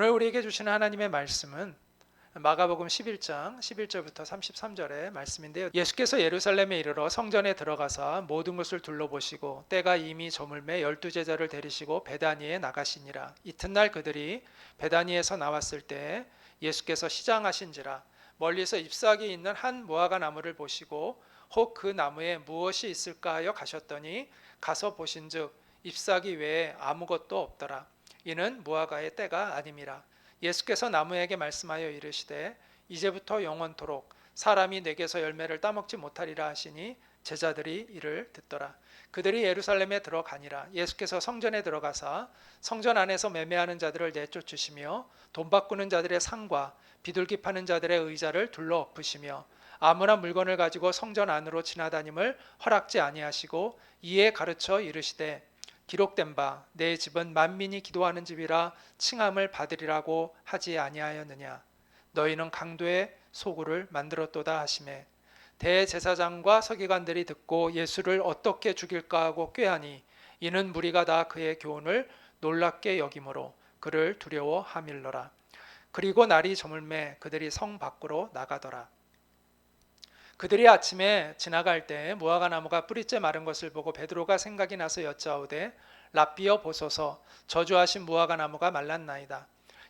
오늘 우리에게 주시는 하나님의 말씀은 마가복음 11장 11절부터 33절의 말씀인데요. 예수께서 예루살렘에 이르러 성전에 들어가사 모든 것을 둘러보시고 때가 이미 저물매 12제자를 데리시고 베다니에 나가시니라. 이튿날 그들이 베다니에서 나왔을 때 예수께서 시장하신지라. 멀리서 잎사귀 있는 한 무화과 나무를 보시고 혹 그 나무에 무엇이 있을까 하여 가셨더니 가서 보신즉 잎사귀 외에 아무것도 없더라. 이는 무화과의 때가 아님이라. 예수께서 나무에게 말씀하여 이르시되 이제부터 영원토록 사람이 내게서 열매를 따먹지 못하리라 하시니 제자들이 이를 듣더라. 그들이 예루살렘에 들어가니라. 예수께서 성전에 들어가사 성전 안에서 매매하는 자들을 내쫓으시며 돈 바꾸는 자들의 상과 비둘기 파는 자들의 의자를 둘러 엎으시며 아무나 물건을 가지고 성전 안으로 지나다님을 허락지 아니하시고 이에 가르쳐 이르시되 기록된 바 내 집은 만민이 기도하는 집이라 칭함을 받으리라고 하지 아니하였느냐. 너희는 강도의 소굴을 만들었도다 하시매 대제사장과 서기관들이 듣고 예수를 어떻게 죽일까 하고 꾀하니 이는 무리가 다 그의 교훈을 놀랍게 여김으로 그를 두려워하밀러라. 그리고 날이 저물매 그들이 성 밖으로 나가더라. 그들이 아침에 지나갈 때 무화과 나무가 뿌리째 마른 것을 보고 베드로가 생각이 나서 여짜오되 랍비여 보소서 저주하신 무화과 나무가 말랐나이다.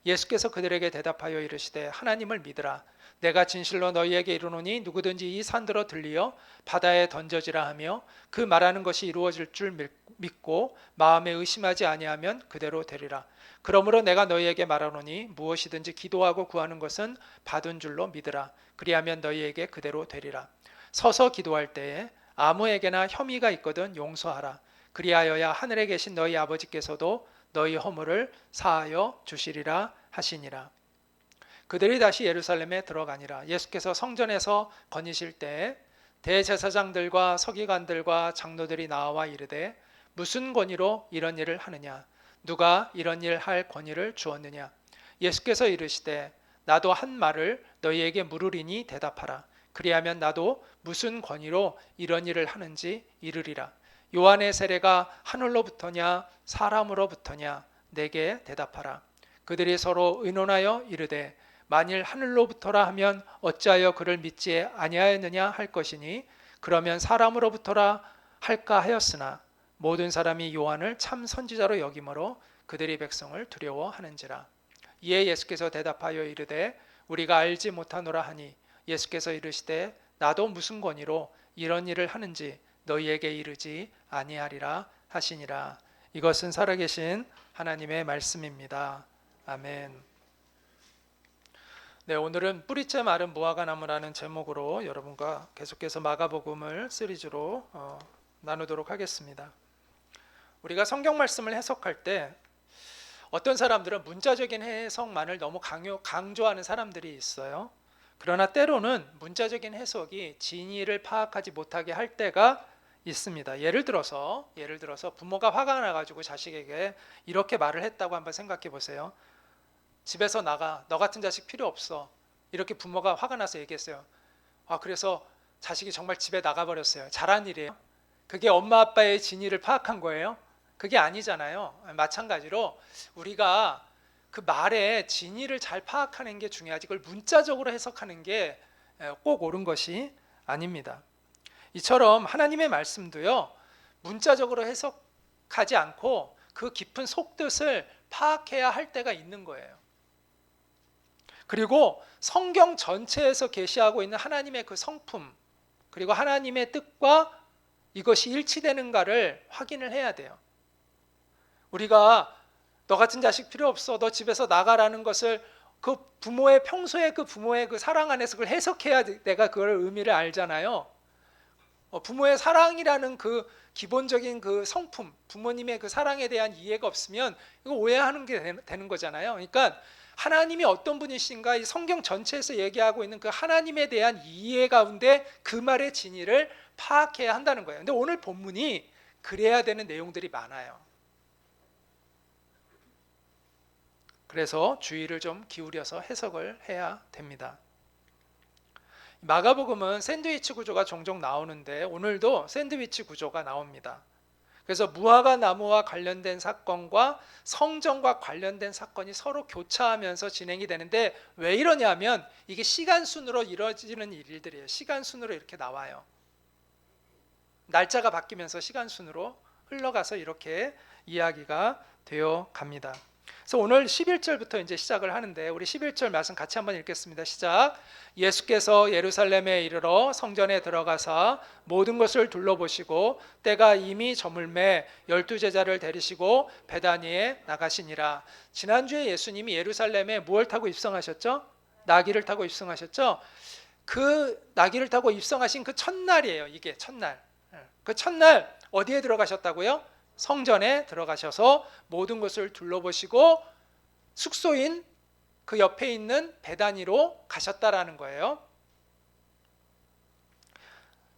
예수께서 그들에게 대답하여 이르시되 하나님을 믿으라. 내가 진실로 너희에게 이르노니 누구든지 이 산들어 들리어 바다에 던져지라 하며 그 말하는 것이 이루어질 줄 믿고 마음에 의심하지 아니하면 그대로 되리라. 그러므로 내가 너희에게 말하노니 무엇이든지 기도하고 구하는 것은 받은 줄로 믿으라. 그리하면 너희에게 그대로 되리라. 서서 기도할 때에 아무에게나 혐의가 있거든 용서하라. 그리하여야 하늘에 계신 너희 아버지께서도 너희 허물을 사하여 주시리라 하시니라. 그들이 다시 예루살렘에 들어가니라. 예수께서 성전에서 거니실 때 대제사장들과 서기관들과 장로들이 나와 이르되 무슨 권위로 이런 일을 하느냐? 누가 이런 일 할 권위를 주었느냐? 예수께서 이르시되 나도 한 말을 너희에게 물으리니 대답하라. 그리하면 나도 무슨 권위로 이런 일을 하는지 이르리라. 요한의 세례가 하늘로부터냐 사람으로부터냐 내게 대답하라. 그들이 서로 의논하여 이르되 만일 하늘로부터라 하면 어찌하여 그를 믿지 아니하였느냐 할 것이니 그러면 사람으로부터라 할까 하였으나 모든 사람이 요한을 참 선지자로 여김으로 그들이 백성을 두려워하는지라. 이에 예수께서 대답하여 이르되 우리가 알지 못하노라 하니 예수께서 이르시되 나도 무슨 권위로 이런 일을 하는지 너희에게 이르지 아니하리라 하시니라. 이것은 살아계신 하나님의 말씀입니다. 아멘. 네, 오늘은 뿌리째 마른 무화과 나무라는 제목으로 여러분과 계속해서 마가복음을 시리즈로 나누도록 하겠습니다. 우리가 성경 말씀을 해석할 때 어떤 사람들은 문자적인 해석만을 너무 강조하는 사람들이 있어요. 그러나 때로는 문자적인 해석이 진의를 파악하지 못하게 할 때가 있습니다. 예를 들어서 부모가 화가 나가지고 자식에게 이렇게 말을 했다고 한번 생각해 보세요. 집에서 나가. 너 같은 자식 필요 없어. 이렇게 부모가 화가 나서 얘기했어요. 그래서 자식이 정말 집에 나가버렸어요. 잘한 일이에요. 그게 엄마 아빠의 진의를 파악한 거예요? 그게 아니잖아요. 마찬가지로 우리가 그 말의 진의를 잘 파악하는 게 중요하지 그걸 문자적으로 해석하는 게 꼭 옳은 것이 아닙니다. 이처럼 하나님의 말씀도요. 문자적으로 해석하지 않고 그 깊은 속뜻을 파악해야 할 때가 있는 거예요. 그리고 성경 전체에서 계시하고 있는 하나님의 그 성품 그리고 하나님의 뜻과 이것이 일치되는가를 확인을 해야 돼요. 우리가 너 같은 자식 필요 없어. 너 집에서 나가라는 것을 그 부모의 평소에 그 부모의 그 사랑 안에서 그걸 해석해야 내가 그걸 의미를 알잖아요. 부모의 사랑이라는 그 기본적인 그 성품, 부모님의 그 사랑에 대한 이해가 없으면 이거 오해하는 게 되는 거잖아요. 그러니까 하나님이 어떤 분이신가 이 성경 전체에서 얘기하고 있는 그 하나님에 대한 이해 가운데 그 말의 진의를 파악해야 한다는 거예요. 근데 오늘 본문이 그래야 되는 내용들이 많아요. 그래서 주의를 좀 기울여서 해석을 해야 됩니다. 마가복음은 샌드위치 구조가 종종 나오는데 오늘도 샌드위치 구조가 나옵니다. 그래서 무화과 나무와 관련된 사건과 성전과 관련된 사건이 서로 교차하면서 진행이 되는데, 왜 이러냐면 이게 시간 순으로 이루어지는 일들이에요. 시간 순으로 이렇게 나와요. 날짜가 바뀌면서 시간 순으로 흘러가서 이렇게 이야기가 되어 갑니다. 그래서 오늘 11절부터 이제 시작을 하는데, 우리 11절 말씀 같이 한번 읽겠습니다. 시작. 예수께서 예루살렘에 이르러 성전에 들어가사 모든 것을 둘러보시고 때가 이미 저물매 12제자를 데리시고 베다니에 나가시니라. 지난주에 예수님이 예루살렘에 무엇을 타고 입성하셨죠? 나귀를 타고 입성하셨죠? 그 나귀를 타고 입성하신 그 첫날이에요. 이게 첫날. 그 첫날 어디에 들어가셨다고요? 성전에 들어가셔서 모든 것을 둘러보시고 숙소인 그 옆에 있는 베다니로 가셨다라는 거예요.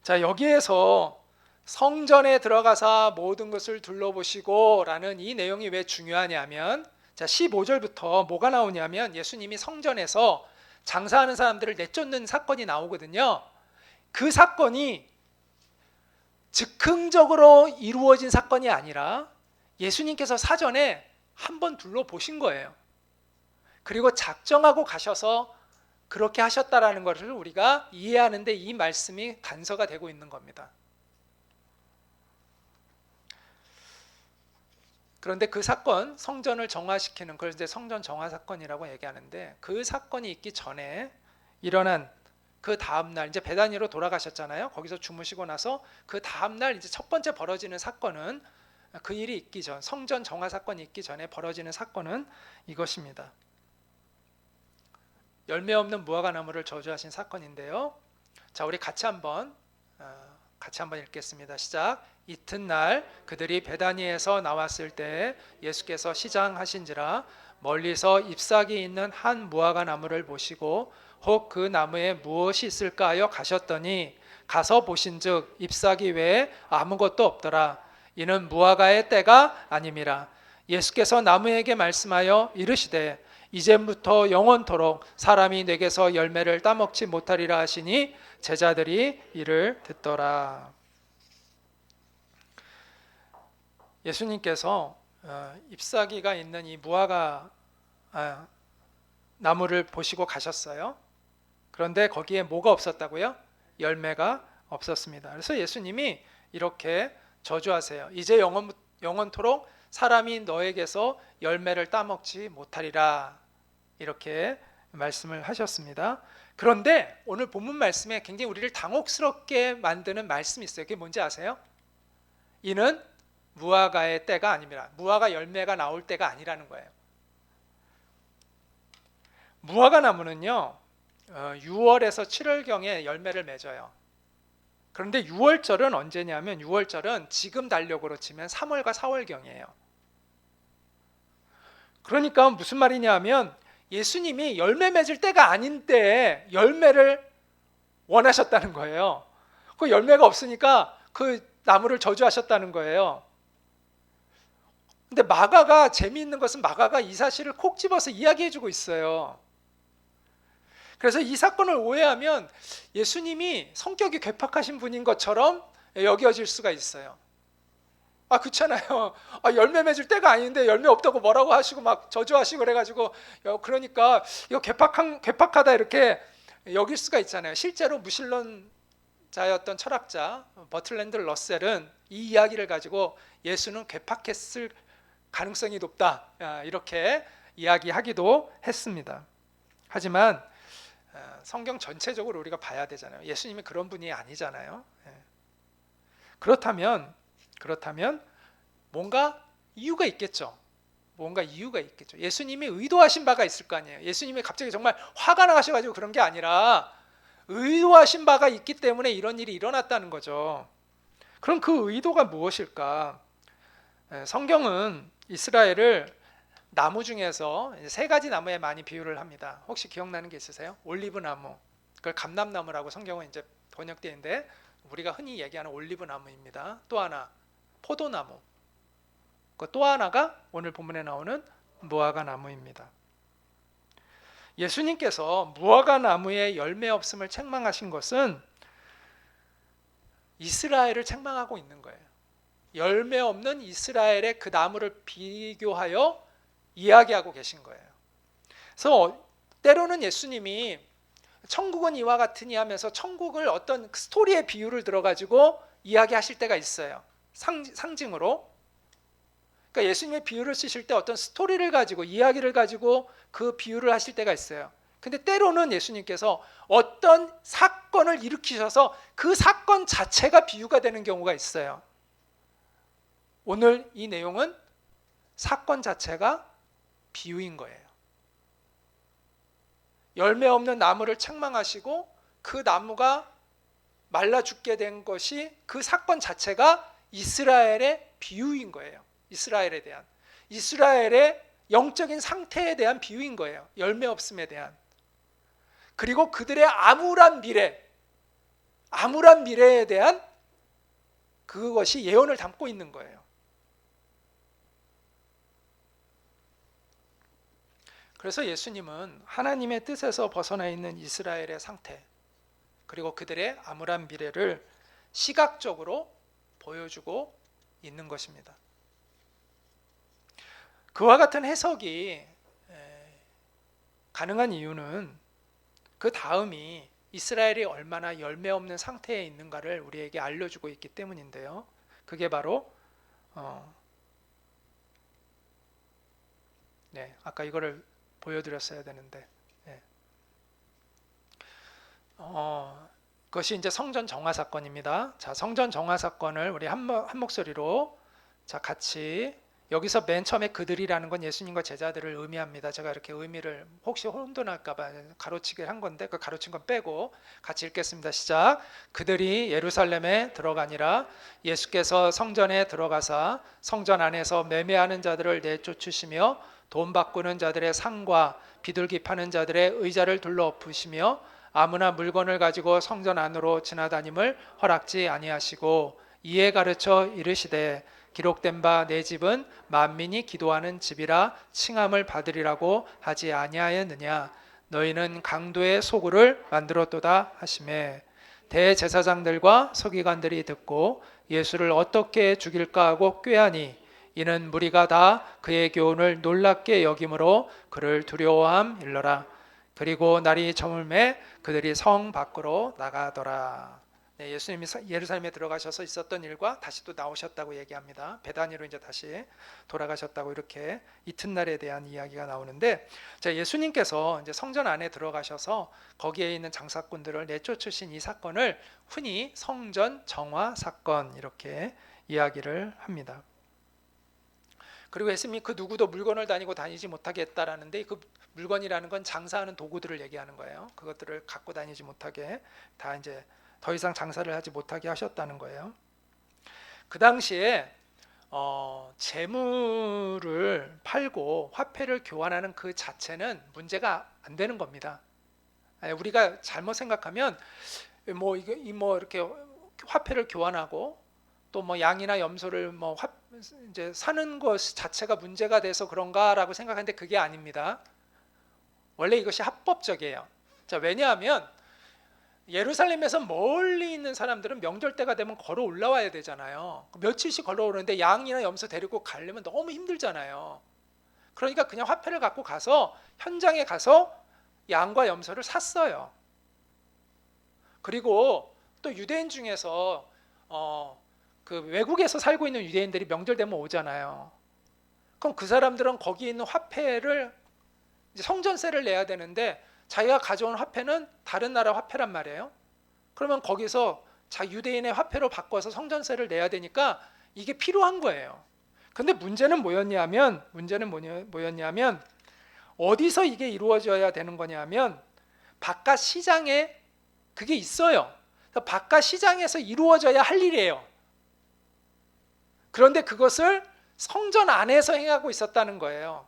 자, 여기에서 성전에 들어가서 모든 것을 둘러보시고 라는 이 내용이 왜 중요하냐면, 자, 15절부터 뭐가 나오냐면 예수님이 성전에서 장사하는 사람들을 내쫓는 사건이 나오거든요. 그 사건이 즉흥적으로 이루어진 사건이 아니라 예수님께서 사전에 한번 둘러보신 거예요. 그리고 작정하고 가셔서 그렇게 하셨다라는 것을 우리가 이해하는데 이 말씀이 단서가 되고 있는 겁니다. 그런데 그 사건, 성전을 정화시키는, 그걸 이제 성전 정화 사건이라고 얘기하는데, 그 사건이 있기 전에 일어난 그 다음날 이제 베다니로 돌아가셨잖아요. 거기서 주무시고 나서 그 다음날 이제 첫 번째 벌어지는 사건은, 그 일이 있기 전, 성전 정화 사건이 있기 전에 벌어지는 사건은 이것입니다. 열매 없는 무화과 나무를 저주하신 사건인데요. 자, 우리 같이 한번 읽겠습니다. 시작. 이튿날 그들이 베다니에서 나왔을 때 예수께서 시장하신지라 멀리서 잎사귀 있는 한 무화과 나무를 보시고 혹 그 나무에 무엇이 있을까 하여 가셨더니 가서 보신즉 잎사귀 외에 아무것도 없더라. 이는 무화과의 때가 아님이라. 예수께서 나무에게 말씀하여 이르시되 이제부터 영원토록 사람이 내게서 열매를 따먹지 못하리라 하시니 제자들이 이를 듣더라. 예수님께서 잎사귀가 있는 이 무화과 나무를 보시고 가셨어요. 그런데 거기에 뭐가 없었다고요? 열매가 없었습니다. 그래서 예수님이 이렇게 저주하세요. 이제 영원토록 사람이 너에게서 열매를 따먹지 못하리라. 이렇게 말씀을 하셨습니다. 그런데 오늘 본문 말씀에 굉장히 우리를 당혹스럽게 만드는 말씀이 있어요. 그게 뭔지 아세요? 이는 무화과의 때가 아니라, 무화과 열매가 나올 때가 아니라는 거예요. 무화과 나무는요 6월에서 7월경에 열매를 맺어요. 그런데 6월절은 언제냐면 6월절은 지금 달력으로 치면 3월과 4월경이에요. 그러니까 무슨 말이냐 하면 예수님이 열매 맺을 때가 아닌데 열매를 원하셨다는 거예요. 그 열매가 없으니까 그 나무를 저주하셨다는 거예요. 근데 마가가 재미있는 것은 마가가 이 사실을 콕 집어서 이야기해주고 있어요. 그래서 이 사건을 오해하면 예수님이 성격이 괴팍하신 분인 것처럼 여겨질 수가 있어요. 그렇잖아요. 열매 맺을 때가 아닌데 열매 없다고 뭐라고 하시고 막 저주하시고 그래가지고 그러니까 이거 괴팍하다 이렇게 여길 수가 있잖아요. 실제로 무신론자였던 철학자 버틀랜드 러셀은 이 이야기를 가지고 예수는 괴팍했을 가능성이 높다 이렇게 이야기하기도 했습니다. 하지만 성경 전체적으로 우리가 봐야 되잖아요. 예수님이 그런 분이 아니잖아요. 그렇다면 뭔가 이유가 있겠죠. 예수님이 의도하신 바가 있을 거 아니에요. 예수님이 갑자기 정말 화가 나가셔가지고 그런 게 아니라 의도하신 바가 있기 때문에 이런 일이 일어났다는 거죠. 그럼 그 의도가 무엇일까? 성경은 이스라엘을 나무 중에서 세 가지 나무에 많이 비유를 합니다. 혹시 기억나는 게 있으세요? 올리브나무, 그걸 감람나무라고 성경은 이제 번역되어 있는데 우리가 흔히 얘기하는 올리브나무입니다. 또 하나 포도나무, 또 하나가 오늘 본문에 나오는 무화과 나무입니다. 예수님께서 무화과 나무에 열매 없음을 책망하신 것은 이스라엘을 책망하고 있는 거예요. 열매 없는 이스라엘의 그 나무를 비교하여 이야기하고 계신 거예요. 그래서 때로는 예수님이 천국은 이와 같으니 하면서 천국을 어떤 스토리의 비유를 들어가지고 이야기하실 때가 있어요. 상징으로. 그러니까 예수님의 비유를 쓰실 때 어떤 스토리를 가지고 이야기를 가지고 그 비유를 하실 때가 있어요. 근데 때로는 예수님께서 어떤 사건을 일으키셔서 그 사건 자체가 비유가 되는 경우가 있어요. 오늘 이 내용은 사건 자체가 비유인 거예요. 열매 없는 나무를 책망하시고 그 나무가 말라 죽게 된 것이 그 사건 자체가 이스라엘의 비유인 거예요. 이스라엘의 영적인 상태에 대한 비유인 거예요. 열매 없음에 대한. 그리고 그들의 암울한 미래에 대한 그것이 예언을 담고 있는 거예요. 그래서 예수님은 하나님의 뜻에서 벗어나 있는 이스라엘의 상태, 그리고 그들의 암울한 미래를 시각적으로 보여주고 있는 것입니다. 그와 같은 해석이 가능한 이유는 그 다음이 이스라엘이 얼마나 열매 없는 상태에 있는가를 우리에게 알려주고 있기 때문인데요. 그게 바로 아까 이거를 보여드렸어야 되는데 그것이 이제 성전 정화 사건입니다. 자, 성전 정화 사건을 우리 한 목소리로 자 같이 여기서 맨 처음에 그들이라는 건 예수님과 제자들을 의미합니다. 제가 이렇게 의미를 혹시 혼돈할까봐 가로치기를 한 건데 그 가로친 건 빼고 같이 읽겠습니다. 시작. 그들이 예루살렘에 들어가니라. 예수께서 성전에 들어가사 성전 안에서 매매하는 자들을 내쫓으시며 돈 바꾸는 자들의 상과 비둘기 파는 자들의 의자를 둘러 엎으시며 아무나 물건을 가지고 성전 안으로 지나다님을 허락지 아니하시고 이에 가르쳐 이르시되 기록된 바 내 집은 만민이 기도하는 집이라 칭함을 받으리라고 하지 아니하였느냐. 너희는 강도의 소굴을 만들었도다 하시매 대제사장들과 서기관들이 듣고 예수를 어떻게 죽일까 하고 꾀하니 이는 무리가 다 그의 교훈을 놀랍게 여김으로 그를 두려워함 일러라. 그리고 날이 저물매 그들이 성 밖으로 나가더라. 예수님이 예루살렘에 들어가셔서 있었던 일과 다시 또 나오셨다고 얘기합니다. 베다니로 이제 다시 돌아가셨다고 이렇게 이튿날에 대한 이야기가 나오는데, 자, 예수님께서 이제 성전 안에 들어가셔서 거기에 있는 장사꾼들을 내쫓으신 이 사건을 흔히 성전 정화 사건 이렇게 이야기를 합니다. 그리고 예수님이 그 누구도 물건을 다니지 못하게 했다라는데 그 물건이라는 건 장사하는 도구들을 얘기하는 거예요. 그것들을 갖고 다니지 못하게 다 이제 더 이상 장사를 하지 못하게 하셨다는 거예요. 그 당시에 재물을 팔고 화폐를 교환하는 그 자체는 문제가 안 되는 겁니다. 우리가 잘못 생각하면 이렇게 화폐를 교환하고 또 뭐 양이나 염소를 이제 사는 것 자체가 문제가 돼서 그런가라고 생각하는데 그게 아닙니다. 원래 이것이 합법적이에요. 자, 왜냐하면 예루살렘에서 멀리 있는 사람들은 명절 때가 되면 걸어 올라와야 되잖아요. 며칠씩 걸어 오는데 양이나 염소 데리고 가려면 너무 힘들잖아요. 그러니까 그냥 화폐를 갖고 가서 현장에 가서 양과 염소를 샀어요. 그리고 또 유대인 중에서 그 외국에서 살고 있는 유대인들이 명절 되면 오잖아요. 그럼 그 사람들은 거기 있는 화폐를 이제 성전세를 내야 되는데 자기가 가져온 화폐는 다른 나라 화폐란 말이에요. 그러면 거기서 유대인의 화폐로 바꿔서 성전세를 내야 되니까 이게 필요한 거예요. 근데 문제는 뭐였냐면 어디서 이게 이루어져야 되는 거냐면 바깥 시장에 그게 있어요. 바깥 시장에서 이루어져야 할 일이에요. 그런데 그것을 성전 안에서 행하고 있었다는 거예요.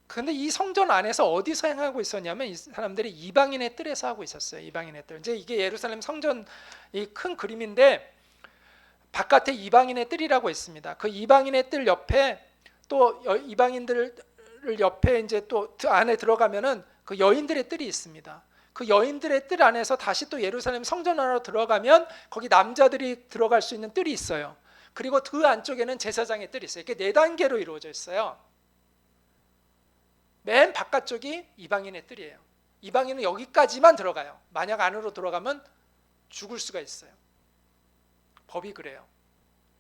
그런데 이 성전 안에서 어디서 행하고 있었냐면 이 사람들이 이방인의 뜰에서 하고 있었어요. 이방인의 뜰. 이제 이게 예루살렘 성전 이 큰 그림인데 바깥에 이방인의 뜰이라고 있습니다. 그 이방인의 뜰 옆에 또 이방인들 옆에 이제 또 안에 들어가면은 그 여인들의 뜰이 있습니다. 그 여인들의 뜰 안에서 다시 또 예루살렘 성전 안으로 들어가면 거기 남자들이 들어갈 수 있는 뜰이 있어요. 그리고 그 안쪽에는 제사장의 뜰이 있어요. 이게 4단계로 이루어져 있어요. 맨 바깥쪽이 이방인의 뜰이에요. 이방인은 여기까지만 들어가요. 만약 안으로 들어가면 죽을 수가 있어요. 법이 그래요.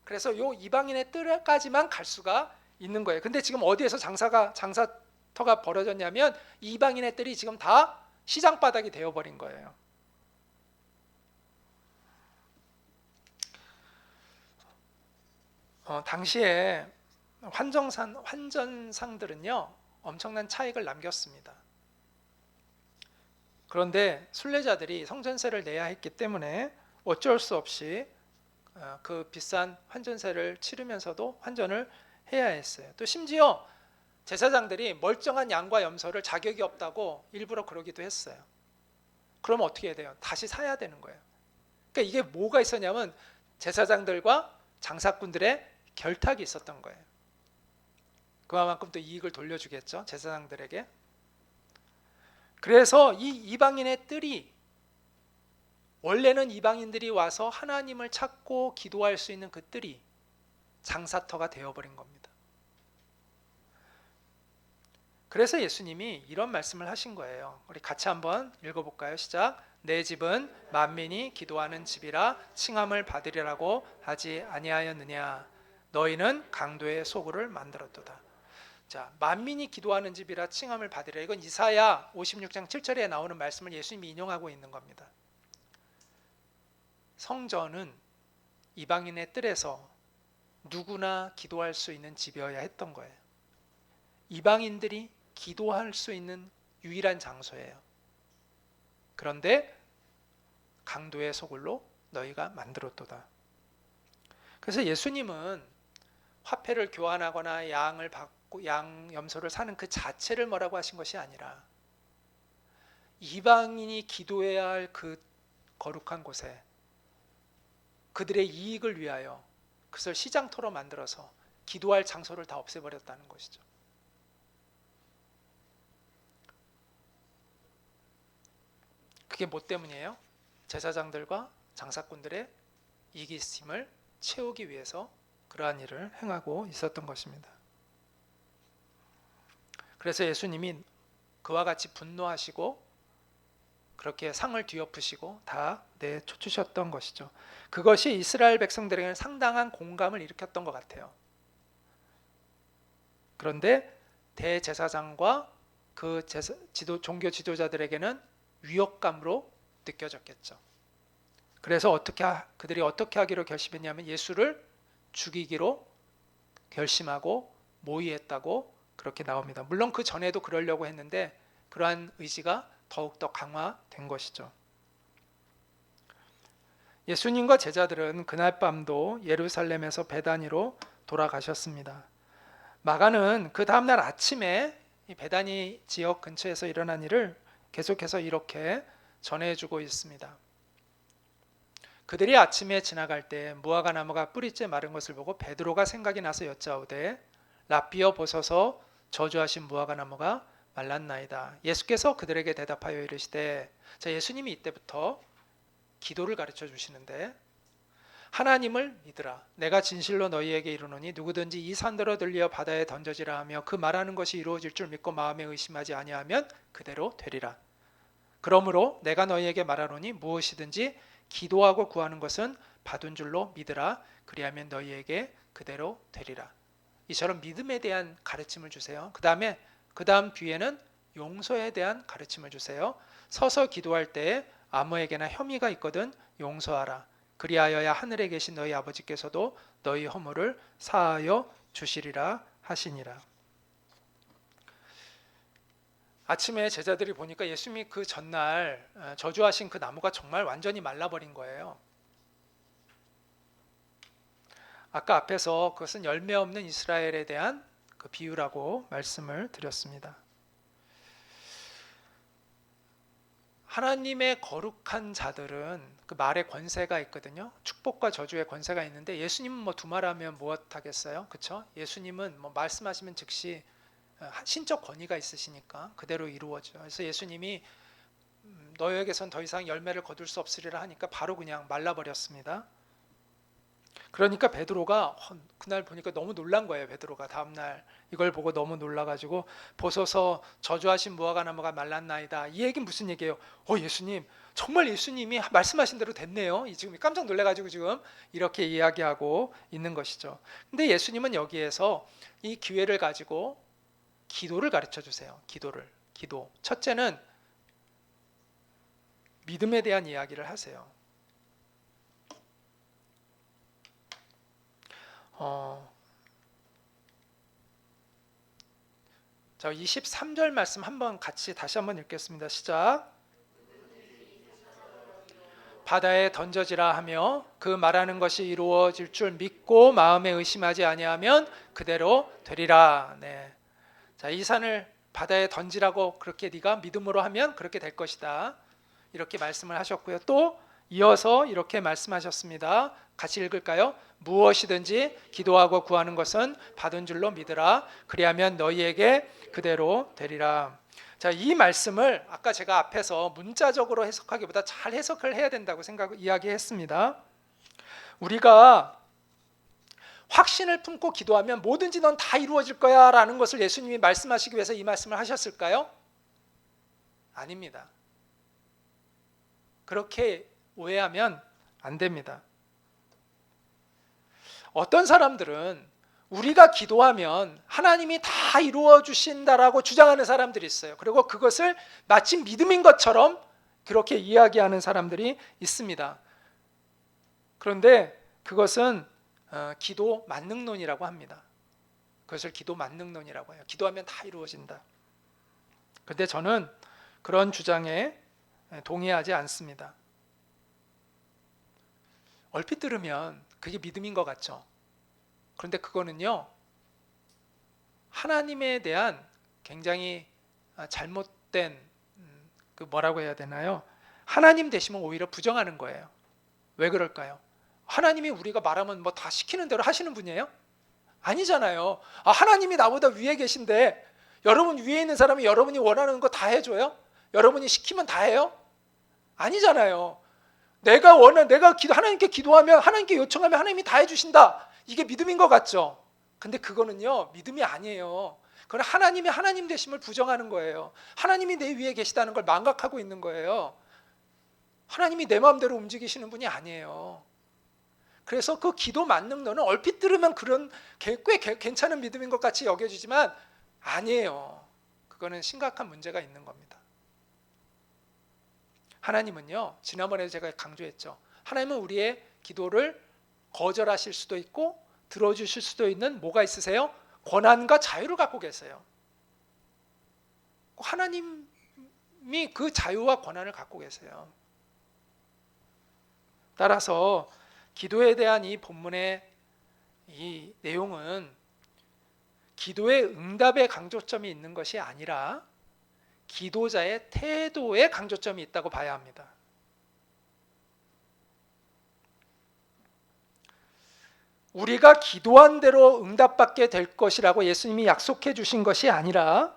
그래서 요 이방인의 뜰까지만 갈 수가 있는 거예요. 근데 지금 어디에서 장사터가 벌어졌냐면 이방인의 뜰이 지금 다 시장 바닥이 되어버린 거예요. 당시에 환전상들은요 엄청난 차익을 남겼습니다. 그런데 순례자들이 성전세를 내야 했기 때문에 어쩔 수 없이 그 비싼 환전세를 치르면서도 환전을 해야 했어요. 또 심지어 제사장들이 멀쩡한 양과 염소를 자격이 없다고 일부러 그러기도 했어요. 그러면 어떻게 해야 돼요? 다시 사야 되는 거예요. 그러니까 이게 뭐가 있었냐면 제사장들과 장사꾼들의 결탁이 있었던 거예요. 그만큼 또 이익을 돌려주겠죠, 제사장들에게. 그래서 이 이방인의 뜰이 원래는 이방인들이 와서 하나님을 찾고 기도할 수 있는 그 뜰이 장사터가 되어버린 겁니다. 그래서 예수님이 이런 말씀을 하신 거예요. 우리 같이 한번 읽어볼까요? 시작. 내 집은 만민이 기도하는 집이라 칭함을 받으리라고 하지 아니하였느냐. 너희는 강도의 소굴을 만들었도다. 자, 만민이 기도하는 집이라 칭함을 받으리라. 이건 이사야 56장 7절에 나오는 말씀을 예수님이 인용하고 있는 겁니다. 성전은 이방인의 뜰에서 누구나 기도할 수 있는 집이어야 했던 거예요. 이방인들이 기도할 수 있는 유일한 장소예요. 그런데 강도의 소굴로 너희가 만들었도다. 그래서 예수님은 화폐를 교환하거나 양을 받고 양 염소를 사는 그 자체를 뭐라고 하신 것이 아니라 이방인이 기도해야 할 그 거룩한 곳에 그들의 이익을 위하여 그것을 시장터로 만들어서 기도할 장소를 다 없애버렸다는 것이죠. 그게 뭐 때문이에요? 제사장들과 장사꾼들의 이기심을 채우기 위해서 그러한 일을 행하고 있었던 것입니다. 그래서 예수님이 그와 같이 분노하시고 그렇게 상을 뒤엎으시고 다 내쫓으셨던 것이죠. 그것이 이스라엘 백성들에게는 상당한 공감을 일으켰던 것 같아요. 그런데 대제사장과 그 종교 지도자들에게는 위협감으로 느껴졌겠죠. 그래서 그들이 어떻게 하기로 결심했냐면 예수를 죽이기로 결심하고 모의했다고 그렇게 나옵니다. 물론 그 전에도 그러려고 했는데 그러한 의지가 더욱더 강화된 것이죠. 예수님과 제자들은 그날 밤도 예루살렘에서 베다니로 돌아가셨습니다. 마가는 그 다음날 아침에 이 베다니 지역 근처에서 일어난 일을 계속해서 이렇게 전해주고 있습니다. 그들이 아침에 지나갈 때 무화과 나무가 뿌리째 마른 것을 보고 베드로가 생각이 나서 여짜오되 라삐어 보소서 저주하신 무화과 나무가 말랐나이다. 예수께서 그들에게 대답하여 이르시되, 자, 예수님이 이때부터 기도를 가르쳐 주시는데 하나님을 믿으라. 내가 진실로 너희에게 이르노니 누구든지 이 산더러 들려 바다에 던져지라 하며 그 말하는 것이 이루어질 줄 믿고 마음에 의심하지 아니하면 그대로 되리라. 그러므로 내가 너희에게 말하노니 무엇이든지 기도하고 구하는 것은 받은 줄로 믿으라. 그리하면 너희에게 그대로 되리라. 이처럼 믿음에 대한 가르침을 주세요. 그 다음 뒤에는 용서에 대한 가르침을 주세요. 서서 기도할 때에 아무에게나 혐의가 있거든 용서하라. 그리하여야 하늘에 계신 너희 아버지께서도 너희 허물을 사하여 주시리라 하시니라. 아침에 제자들이 보니까 예수님이 그 전날 저주하신 그 나무가 정말 완전히 말라버린 거예요. 아까 앞에서 그것은 열매 없는 이스라엘에 대한 그 비유라고 말씀을 드렸습니다. 하나님의 거룩한 자들은 그 말에 권세가 있거든요. 축복과 저주의 권세가 있는데 예수님은 뭐 두말하면 무엇하겠어요? 그렇죠? 예수님은 뭐 말씀하시면 즉시 신적 권위가 있으시니까 그대로 이루어져요. 그래서 예수님이 너희에게선 더 이상 열매를 거둘 수 없으리라 하니까 바로 그냥 말라버렸습니다. 그러니까 베드로가 그날 보니까 너무 놀란 거예요. 베드로가 다음날 이걸 보고 너무 놀라가지고 보소서 저주하신 무화과 나무가 말랐나이다. 이 얘기는 무슨 얘기예요? 예수님 정말 예수님이 말씀하신 대로 됐네요. 지금 깜짝 놀래가지고 지금 이렇게 이야기하고 있는 것이죠. 근데 예수님은 여기에서 이 기회를 가지고 기도를 가르쳐 주세요. 기도. 첫째는 믿음에 대한 이야기를 하세요. 자, 23절 말씀 다시 한번 읽겠습니다. 시작. 바다에 던져지라 하며 그 말하는 것이 이루어질 줄 믿고 마음에 의심하지 아니하면 그대로 되리라. 네. 자, 이 산을 바다에 던지라고 그렇게 네가 믿음으로 하면 그렇게 될 것이다. 이렇게 말씀을 하셨고요. 또 이어서 이렇게 말씀하셨습니다. 같이 읽을까요? 무엇이든지 기도하고 구하는 것은 받은 줄로 믿으라. 그리하면 너희에게 그대로 되리라. 자, 이 말씀을 아까 제가 앞에서 문자적으로 해석하기보다 잘 해석을 해야 된다고 이야기했습니다. 우리가 확신을 품고 기도하면 뭐든지 넌 다 이루어질 거야 라는 것을 예수님이 말씀하시기 위해서 이 말씀을 하셨을까요? 아닙니다. 그렇게 오해하면 안 됩니다. 어떤 사람들은 우리가 기도하면 하나님이 다 이루어 주신다라고 주장하는 사람들이 있어요. 그리고 그것을 마치 믿음인 것처럼 그렇게 이야기하는 사람들이 있습니다. 그런데 그것은 기도 만능론이라고 합니다. 그것을 기도 만능론이라고 해요. 기도하면 다 이루어진다. 그런데 저는 그런 주장에 동의하지 않습니다. 얼핏 들으면 그게 믿음인 것 같죠. 그런데 그거는요, 하나님에 대한 굉장히 잘못된 뭐라고 해야 되나요? 하나님 되시면 오히려 부정하는 거예요. 왜 그럴까요? 하나님이 우리가 말하면 뭐 다 시키는 대로 하시는 분이에요? 아니잖아요. 하나님이 나보다 위에 계신데 여러분 위에 있는 사람이 여러분이 원하는 거 다 해줘요? 여러분이 시키면 다 해요? 아니잖아요. 내가 하나님께 기도하면, 하나님께 요청하면 하나님이 다 해주신다. 이게 믿음인 것 같죠? 근데 그거는요, 믿음이 아니에요. 그건 하나님이 하나님 되심을 부정하는 거예요. 하나님이 내 위에 계시다는 걸 망각하고 있는 거예요. 하나님이 내 마음대로 움직이시는 분이 아니에요. 그래서 그 기도 만능론은 얼핏 들으면 꽤 괜찮은 믿음인 것 같이 여겨지지만 아니에요. 그거는 심각한 문제가 있는 겁니다. 하나님은요, 지난번에 제가 강조했죠. 하나님은 우리의 기도를 거절하실 수도 있고 들어주실 수도 있는 뭐가 있으세요? 권한과 자유를 갖고 계세요. 하나님이 그 자유와 권한을 갖고 계세요. 따라서 기도에 대한 이 본문의 이 내용은 기도의 응답의 강조점이 있는 것이 아니라 기도자의 태도에 강조점이 있다고 봐야 합니다. 우리가 기도한 대로 응답받게 될 것이라고 예수님이 약속해 주신 것이 아니라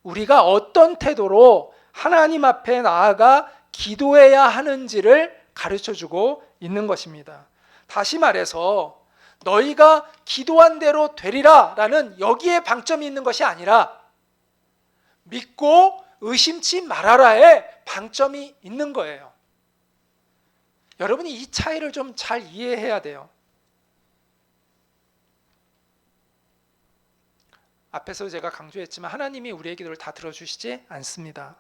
우리가 어떤 태도로 하나님 앞에 나아가 기도해야 하는지를 가르쳐 주고 있는 것입니다. 다시 말해서 너희가 기도한 대로 되리라 라는 여기에 방점이 있는 것이 아니라 믿고 의심치 말아라에 방점이 있는 거예요. 여러분이 이 차이를 좀 잘 이해해야 돼요. 앞에서 제가 강조했지만 하나님이 우리의 기도를 다 들어주시지 않습니다.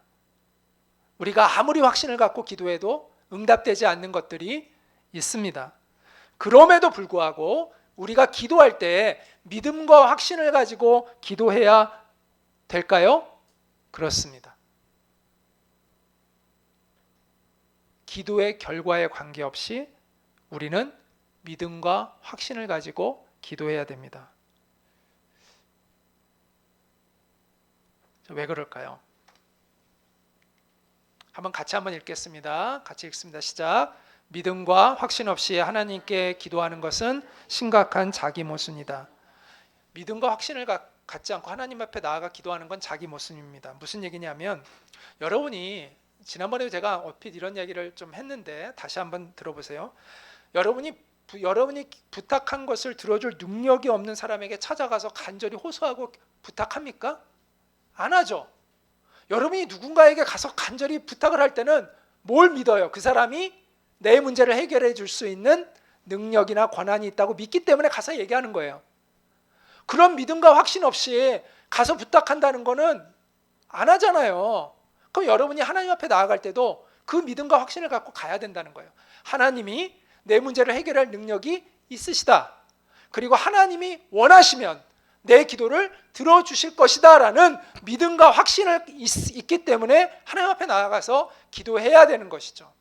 우리가 아무리 확신을 갖고 기도해도 응답되지 않는 것들이 있습니다. 그럼에도 불구하고 우리가 기도할 때 믿음과 확신을 가지고 기도해야 될까요? 그렇습니다. 기도의 결과에 관계없이 우리는 믿음과 확신을 가지고 기도해야 됩니다. 왜 그럴까요? 같이 한번 읽겠습니다. 같이 읽습니다. 시작. 믿음과 확신 없이 하나님께 기도하는 것은 심각한 자기 모순이다. 믿음과 확신을 갖지 않고 하나님 앞에 나아가 기도하는 건 자기 모순입니다. 무슨 얘기냐면 여러분이 지난번에 제가 얼핏 이런 얘기를 좀 했는데 다시 한번 들어보세요. 여러분이 여러분이 부탁한 것을 들어줄 능력이 없는 사람에게 찾아가서 간절히 호소하고 부탁합니까? 안 하죠. 여러분이 누군가에게 가서 간절히 부탁을 할 때는 뭘 믿어요? 그 사람이 내 문제를 해결해 줄 수 있는 능력이나 권한이 있다고 믿기 때문에 가서 얘기하는 거예요. 그런 믿음과 확신 없이 가서 부탁한다는 거는 안 하잖아요. 그럼 여러분이 하나님 앞에 나아갈 때도 그 믿음과 확신을 갖고 가야 된다는 거예요. 하나님이 내 문제를 해결할 능력이 있으시다. 그리고 하나님이 원하시면 내 기도를 들어주실 것이다 라는 믿음과 확신을 있기 때문에 하나님 앞에 나아가서 기도해야 되는 것이죠.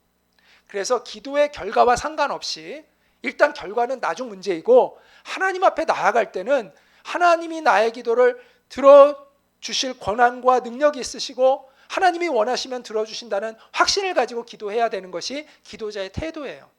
그래서 기도의 결과와 상관없이 일단 결과는 나중 문제이고 하나님 앞에 나아갈 때는 하나님이 나의 기도를 들어주실 권한과 능력이 있으시고 하나님이 원하시면 들어주신다는 확신을 가지고 기도해야 되는 것이 기도자의 태도예요.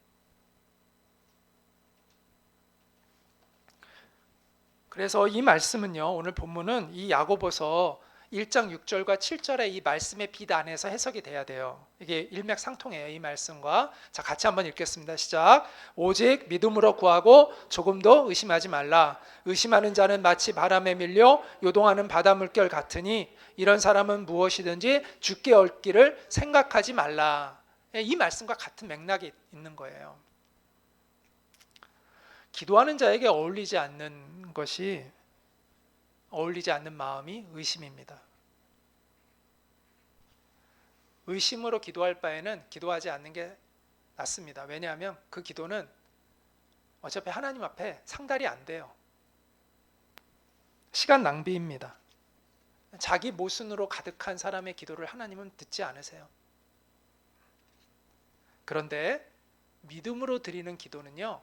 그래서 이 말씀은요, 오늘 본문은 이 야고보서 1장 6절과 7절의 이 말씀의 빛 안에서 해석이 돼야 돼요. 이게 일맥상통해요, 이 말씀과. 자, 같이 한번 읽겠습니다. 시작. 오직 믿음으로 구하고 조금도 의심하지 말라. 의심하는 자는 마치 바람에 밀려 요동하는 바다 물결 같으니 이런 사람은 무엇이든지 죽게 얻기를 생각하지 말라. 이 말씀과 같은 맥락이 있는 거예요. 기도하는 자에게 어울리지 않는 마음이 의심입니다. 의심으로 기도할 바에는 기도하지 않는 게 낫습니다. 왜냐하면 그 기도는 어차피 하나님 앞에 상달이 안 돼요. 시간 낭비입니다. 자기 모순으로 가득한 사람의 기도를 하나님은 듣지 않으세요. 그런데 믿음으로 드리는 기도는요,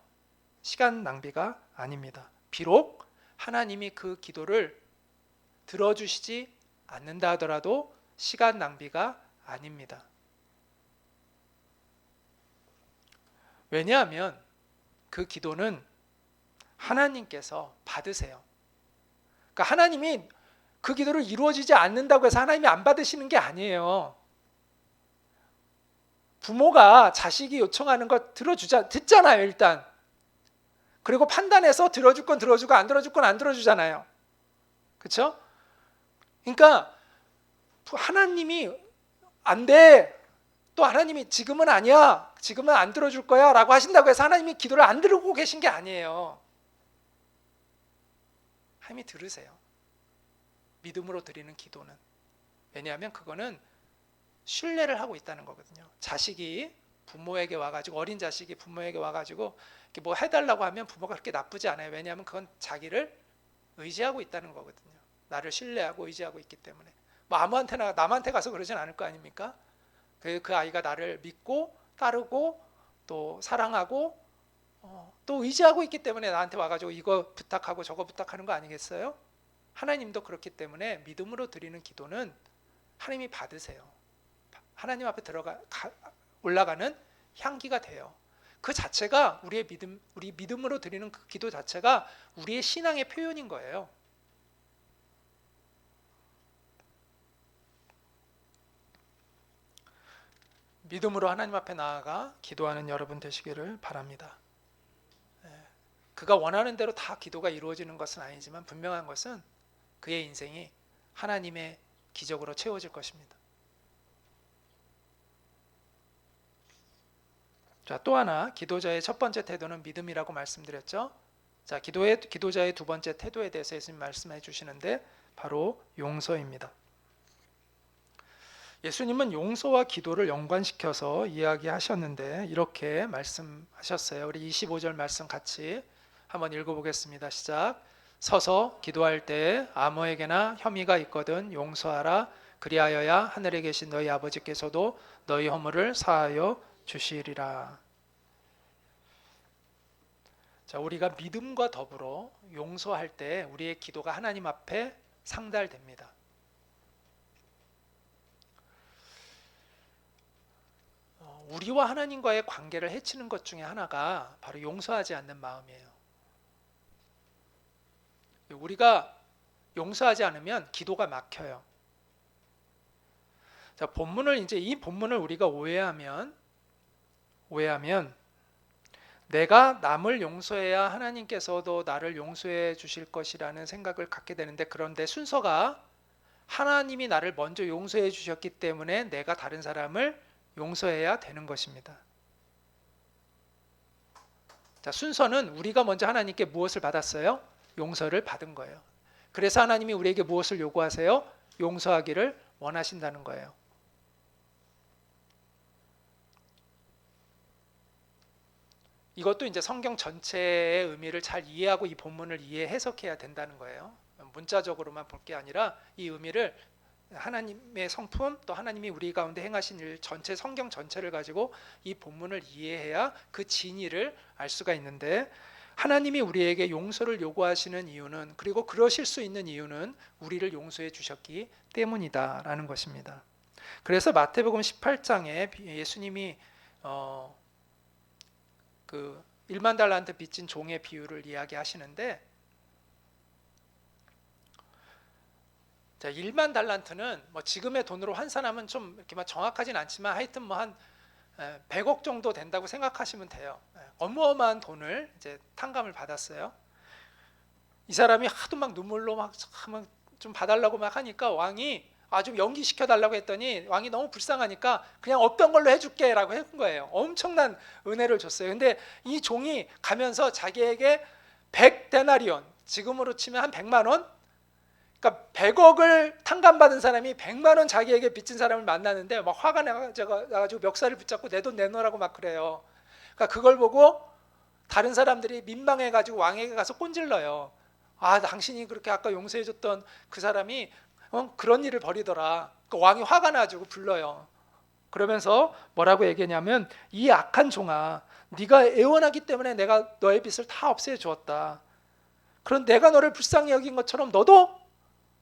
시간 낭비가 아닙니다. 비록 하나님이 그 기도를 들어주시지 않는다 하더라도 시간 낭비가 아닙니다. 왜냐하면 그 기도는 하나님께서 받으세요. 그러니까 하나님이 그 기도를 이루어지지 않는다고 해서 하나님이 안 받으시는 게 아니에요. 부모가 자식이 요청하는 거 듣잖아요, 일단. 그리고 판단해서 들어줄 건 들어주고 안 들어줄 건 안 들어주잖아요. 그렇죠? 그러니까 하나님이 안 돼. 또 하나님이 지금은 아니야. 지금은 안 들어줄 거야 라고 하신다고 해서 하나님이 기도를 안 들고 계신 게 아니에요. 하나님이 들으세요. 믿음으로 드리는 기도는. 왜냐하면 그거는 신뢰를 하고 있다는 거거든요. 자식이 부모에게 와가지고, 어린 자식이 부모에게 와가지고 이렇게 뭐 해달라고 하면 부모가 그렇게 나쁘지 않아요. 왜냐하면 그건 자기를 의지하고 있다는 거거든요. 나를 신뢰하고 의지하고 있기 때문에. 뭐 아무한테나 남한테 가서 그러진 않을 거 아닙니까? 그 아이가 나를 믿고 따르고 또 사랑하고 또 의지하고 있기 때문에 나한테 와가지고 이거 부탁하고 저거 부탁하는 거 아니겠어요? 하나님도 그렇기 때문에 믿음으로 드리는 기도는 하나님이 받으세요. 하나님 앞에 올라가는 향기가 돼요. 그 자체가 우리 믿음으로 드리는 그 기도 자체가 우리의 신앙의 표현인 거예요. 믿음으로 하나님 앞에 나아가 기도하는 여러분 되시기를 바랍니다. 그가 원하는 대로 다 기도가 이루어지는 것은 아니지만 분명한 것은 그의 인생이 하나님의 기적으로 채워질 것입니다. 자, 또 하나 기도자의 첫 번째 태도는 믿음이라고 말씀드렸죠. 자, 기도자의 두 번째 태도에 대해서 예수님 말씀해 주시는데 바로 용서입니다. 예수님은 용서와 기도를 연관시켜서 이야기하셨는데 이렇게 말씀하셨어요. 우리 25절 말씀 같이 한번 읽어보겠습니다. 시작. 서서 기도할 때 아무에게나 혐의가 있거든 용서하라. 그리하여야 하늘에 계신 너희 아버지께서도 너희 허물을 사하여 주시리라. 자, 우리가 믿음과 더불어 용서할 때 우리의 기도가 하나님 앞에 상달됩니다. 우리와 하나님과의 관계를 해치는 것 중에 하나가 바로 용서하지 않는 마음이에요. 우리가 용서하지 않으면 기도가 막혀요. 자, 이 본문을 우리가 오해하면 내가 남을 용서해야 하나님께서도 나를 용서해 주실 것이라는 생각을 갖게 되는데, 그런데 순서가 하나님이 나를 먼저 용서해 주셨기 때문에 내가 다른 사람을 용서해야 되는 것입니다. 자, 순서는 우리가 먼저 하나님께 무엇을 받았어요? 용서를 받은 거예요. 그래서 하나님이 우리에게 무엇을 요구하세요? 용서하기를 원하신다는 거예요. 이것도 이제 성경 전체의 의미를 잘 이해하고 이 본문을 해석해야 된다는 거예요. 문자적으로만 볼 게 아니라 이 의미를 하나님의 성품, 또 하나님이 우리 가운데 행하신 일 전체, 성경 전체를 가지고 이 본문을 이해해야 그 진리를 알 수가 있는데, 하나님이 우리에게 용서를 요구하시는 이유는, 그리고 그러실 수 있는 이유는 우리를 용서해 주셨기 때문이다라는 것입니다. 그래서 마태복음 18장에 예수님이 그 1만 달란트 빚진 종의 비유를 이야기하시는데, 자, 1만 달란트는 뭐 지금의 돈으로 환산하면 좀 이렇게 막 정확하진 않지만 하여튼 뭐 한 100억 정도 된다고 생각하시면 돼요. 어마어마한 돈을 이제 탕감을 받았어요. 이 사람이 하도 막 눈물로 막 좀 봐달라고 막 하니까 왕이 좀 연기시켜 달라고 했더니 왕이 너무 불쌍하니까 그냥 없던 걸로 해줄게라고 한 거예요. 엄청난 은혜를 줬어요. 근데 이 종이 가면서 자기에게 100데나리온, 지금으로 치면 한 100만 원, 그러니까 100억을 탕감받은 사람이 100만 원 자기에게 빚진 사람을 만나는데 막 화가 나가지고 멱살을 붙잡고 내 돈 내놓으라고 막 그래요. 그러니까 그걸 보고 다른 사람들이 민망해가지고 왕에게 가서 꼰질러요. 당신이 그렇게 아까 용서해줬던 그 사람이 그런 일을 벌이더라. 그 왕이 화가 나가지고 불러요. 그러면서 뭐라고 얘기하냐면, 이 악한 종아, 네가 애원하기 때문에 내가 너의 빚을 다 없애 주었다. 그런 내가 너를 불쌍히 여긴 것처럼 너도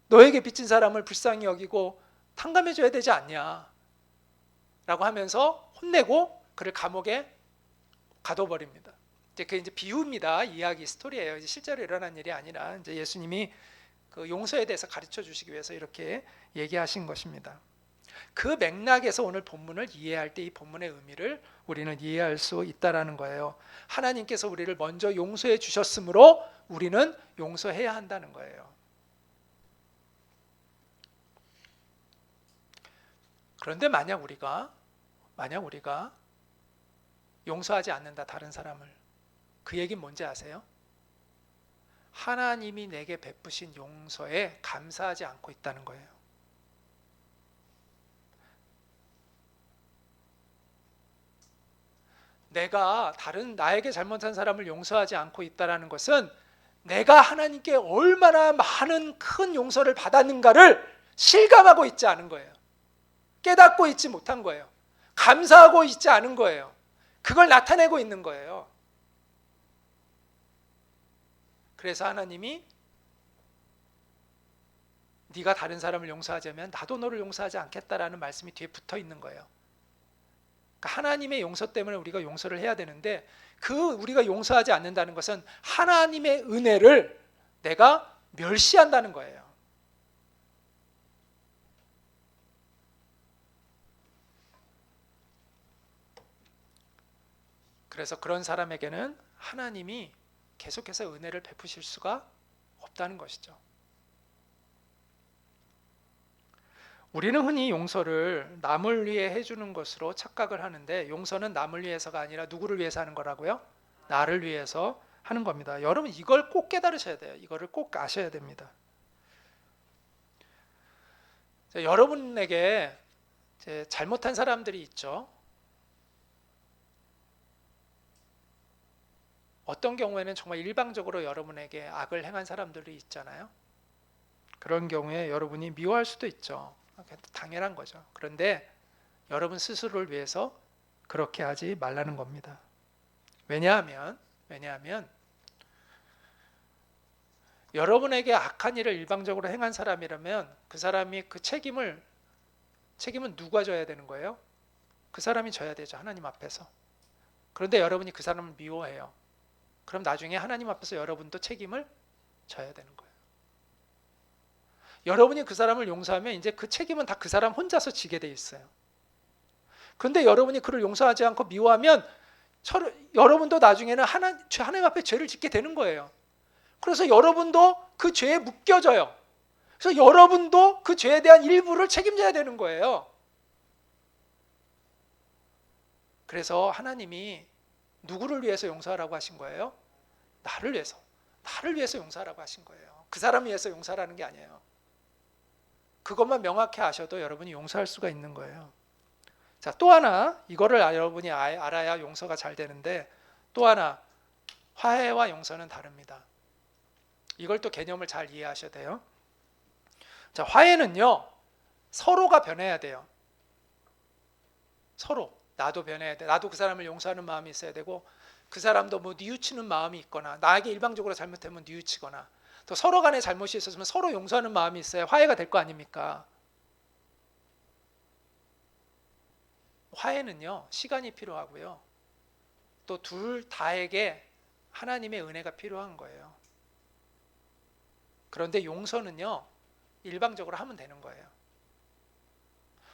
너에게 빚진 사람을 불쌍히 여기고 탕감해 줘야 되지 않냐 라고 하면서 혼내고 그를 감옥에 가둬버립니다. 그게 이제 비유입니다. 이야기 스토리예요. 이제 실제로 일어난 일이 아니라 이제 예수님이 그 용서에 대해서 가르쳐 주시기 위해서 이렇게 얘기하신 것입니다. 그 맥락에서 오늘 본문을 이해할 때 이 본문의 의미를 우리는 이해할 수 있다라는 거예요. 하나님께서 우리를 먼저 용서해 주셨으므로 우리는 용서해야 한다는 거예요. 그런데 만약 우리가 용서하지 않는다, 다른 사람을, 그 얘기는 뭔지 아세요? 하나님이 내게 베푸신 용서에 감사하지 않고 있다는 거예요. 내가 나에게 잘못한 사람을 용서하지 않고 있다는 것은 내가 하나님께 얼마나 많은 큰 용서를 받았는가를 실감하고 있지 않은 거예요. 깨닫고 있지 못한 거예요. 감사하고 있지 않은 거예요. 그걸 나타내고 있는 거예요. 그래서 하나님이 네가 다른 사람을 용서하자면 나도 너를 용서하지 않겠다라는 말씀이 뒤에 붙어 있는 거예요. 그러니까 하나님의 용서 때문에 우리가 용서를 해야 되는데, 우리가 용서하지 않는다는 것은 하나님의 은혜를 내가 멸시한다는 거예요. 그래서 그런 사람에게는 하나님이 계속해서 은혜를 베푸실 수가 없다는 것이죠. 우리는 흔히 용서를 남을 위해 해주는 것으로 착각을 하는데, 용서는 남을 위해서가 아니라 누구를 위해서 하는 거라고요? 나를 위해서 하는 겁니다. 여러분, 이걸 꼭 깨달으셔야 돼요. 이거를 꼭 아셔야 됩니다. 여러분에게 잘못한 사람들이 있죠. 어떤 경우에는 정말 일방적으로 여러분에게 악을 행한 사람들이 있잖아요. 그런 경우에 여러분이 미워할 수도 있죠. 당연한 거죠. 그런데 여러분 스스로를 위해서 그렇게 하지 말라는 겁니다. 왜냐하면 여러분에게 악한 일을 일방적으로 행한 사람이라면 그 사람이 그 책임은 누가 져야 되는 거예요? 그 사람이 져야 되죠. 하나님 앞에서. 그런데 여러분이 그 사람을 미워해요. 그럼 나중에 하나님 앞에서 여러분도 책임을 져야 되는 거예요. 여러분이 그 사람을 용서하면 이제 그 책임은 다 그 사람 혼자서 지게 돼 있어요. 그런데 여러분이 그를 용서하지 않고 미워하면 여러분도 나중에는 하나님 앞에 죄를 짓게 되는 거예요. 그래서 여러분도 그 죄에 묶여져요. 그래서 여러분도 그 죄에 대한 일부를 책임져야 되는 거예요. 그래서 하나님이 누구를 위해서 용서하라고 하신 거예요? 나를 위해서 용서하라고 하신 거예요. 그 사람을 위해서 용서하라는 게 아니에요. 그것만 명확히 아셔도 여러분이 용서할 수가 있는 거예요. 자, 또 하나, 이거를 여러분이 알아야 용서가 잘 되는데, 또 하나, 화해와 용서는 다릅니다. 이걸 또 개념을 잘 이해하셔야 돼요. 자, 화해는요, 서로가 변해야 돼요. 서로. 나도 변해야 돼. 나도 그 사람을 용서하는 마음이 있어야 되고, 그 사람도 뭐 뉘우치는 마음이 있거나, 나에게 일방적으로 잘못하면 뉘우치거나, 또 서로 간에 잘못이 있었으면 서로 용서하는 마음이 있어야 화해가 될 거 아닙니까? 화해는요, 시간이 필요하고요. 또 둘 다에게 하나님의 은혜가 필요한 거예요. 그런데 용서는요, 일방적으로 하면 되는 거예요.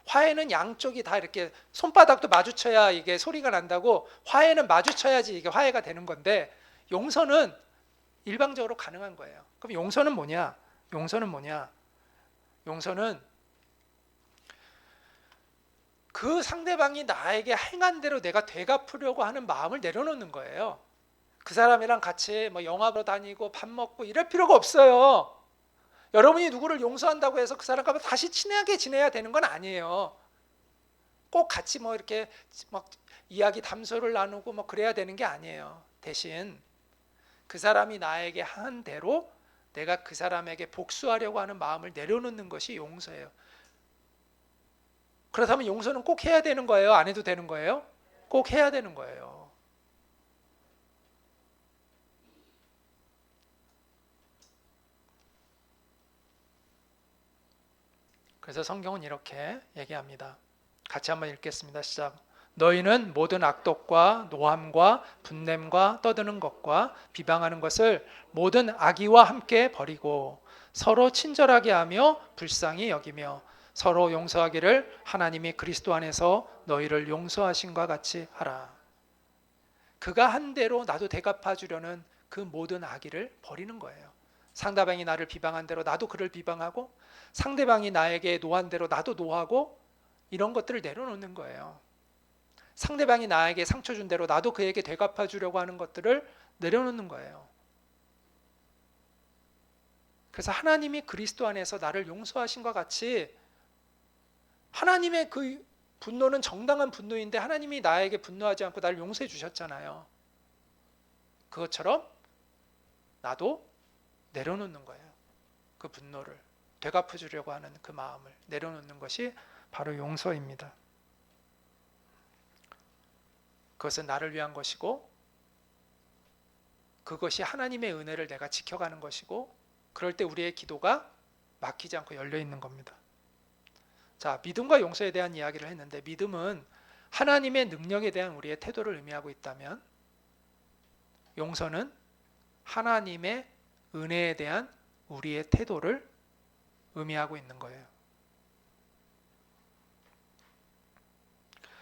화해는 양쪽이 다 이렇게 손바닥도 마주쳐야 이게 소리가 난다고, 화해는 마주쳐야지 이게 화해가 되는 건데, 용서는 일방적으로 가능한 거예요. 그럼 용서는 뭐냐? 용서는 그 상대방이 나에게 행한 대로 내가 되갚으려고 하는 마음을 내려놓는 거예요. 그 사람이랑 같이 뭐 영화 보러 다니고 밥 먹고 이럴 필요가 없어요. 여러분이 누구를 용서한다고 해서 그 사람과 다시 친하게 지내야 되는 건 아니에요. 꼭 같이 뭐 이렇게 막 이야기 담소를 나누고 뭐 그래야 되는 게 아니에요. 대신 그 사람이 나에게 한 대로 내가 그 사람에게 복수하려고 하는 마음을 내려놓는 것이 용서예요. 그렇다면 용서는 꼭 해야 되는 거예요? 안 해도 되는 거예요? 꼭 해야 되는 거예요. 그래서 성경은 이렇게 얘기합니다. 같이 한번 읽겠습니다. 시작. 너희는 모든 악독과 노함과 분냄과 떠드는 것과 비방하는 것을 모든 악의와 함께 버리고 서로 친절하게 하며 불쌍히 여기며 서로 용서하기를 하나님이 그리스도 안에서 너희를 용서하신과 같이 하라. 그가 한 대로 나도 되갚아 주려는 그 모든 악의를 버리는 거예요. 상대방이 나를 비방한 대로 나도 그를 비방하고, 상대방이 나에게 노한 대로 나도 노하고, 이런 것들을 내려놓는 거예요. 상대방이 나에게 상처 준 대로 나도 그에게 되갚아 주려고 하는 것들을 내려놓는 거예요. 그래서 하나님이 그리스도 안에서 나를 용서하신과 같이, 하나님의 그 분노는 정당한 분노인데 하나님이 나에게 분노하지 않고 나를 용서해 주셨잖아요. 그것처럼 나도 내려놓는 거예요. 그 분노를 되갚아 주려고 하는 그 마음을 내려놓는 것이 바로 용서입니다. 그것은 나를 위한 것이고, 그것이 하나님의 은혜를 내가 지켜가는 것이고, 그럴 때 우리의 기도가 막히지 않고 열려 있는 겁니다. 자, 믿음과 용서에 대한 이야기를 했는데, 믿음은 하나님의 능력에 대한 우리의 태도를 의미하고 있다면, 용서는 하나님의 은혜에 대한 우리의 태도를 의미하고 있는 거예요.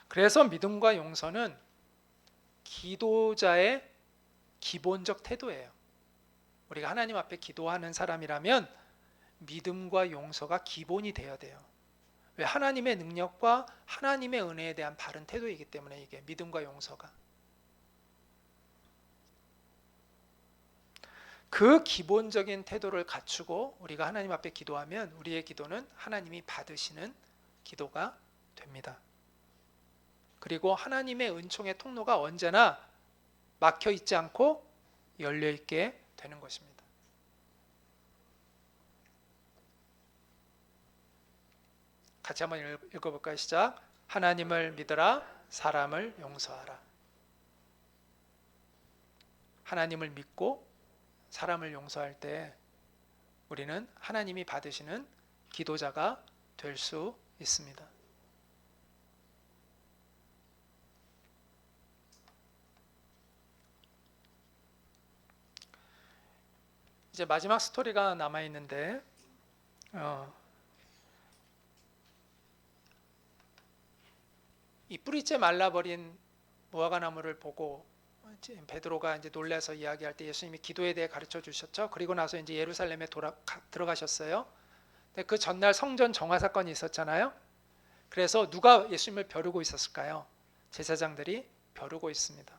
그래서 믿음과 용서는 기도자의 기본적 태도예요. 우리가 하나님 앞에 기도하는 사람이라면 믿음과 용서가 기본이 되어야 돼요. 왜? 하나님의 능력과 하나님의 은혜에 대한 바른 태도이기 때문에, 이게 믿음과 용서가. 그 기본적인 태도를 갖추고 우리가 하나님 앞에 기도하면 우리의 기도는 하나님이 받으시는 기도가 됩니다. 그리고 하나님의 은총의 통로가 언제나 막혀 있지 않고 열려 있게 되는 것입니다. 같이 한번 읽어볼까요? 시작. 하나님을 믿으라. 사람을 용서하라. 하나님을 믿고 사람을 용서할 때 우리는 하나님이 받으시는 기도자가 될 수 있습니다. 이제 마지막 스토리가 남아 있는데, 이 뿌리째 말라버린 무화과 나무를 보고 베드로가 이제 놀라서 이야기할 때 예수님이 기도에 대해 가르쳐 주셨죠. 그리고 나서 이제 예루살렘에 들어가셨어요. 근데 그 전날 성전 정화 사건이 있었잖아요. 그래서 누가 예수님을 벼르고 있었을까요? 제사장들이 벼르고 있습니다.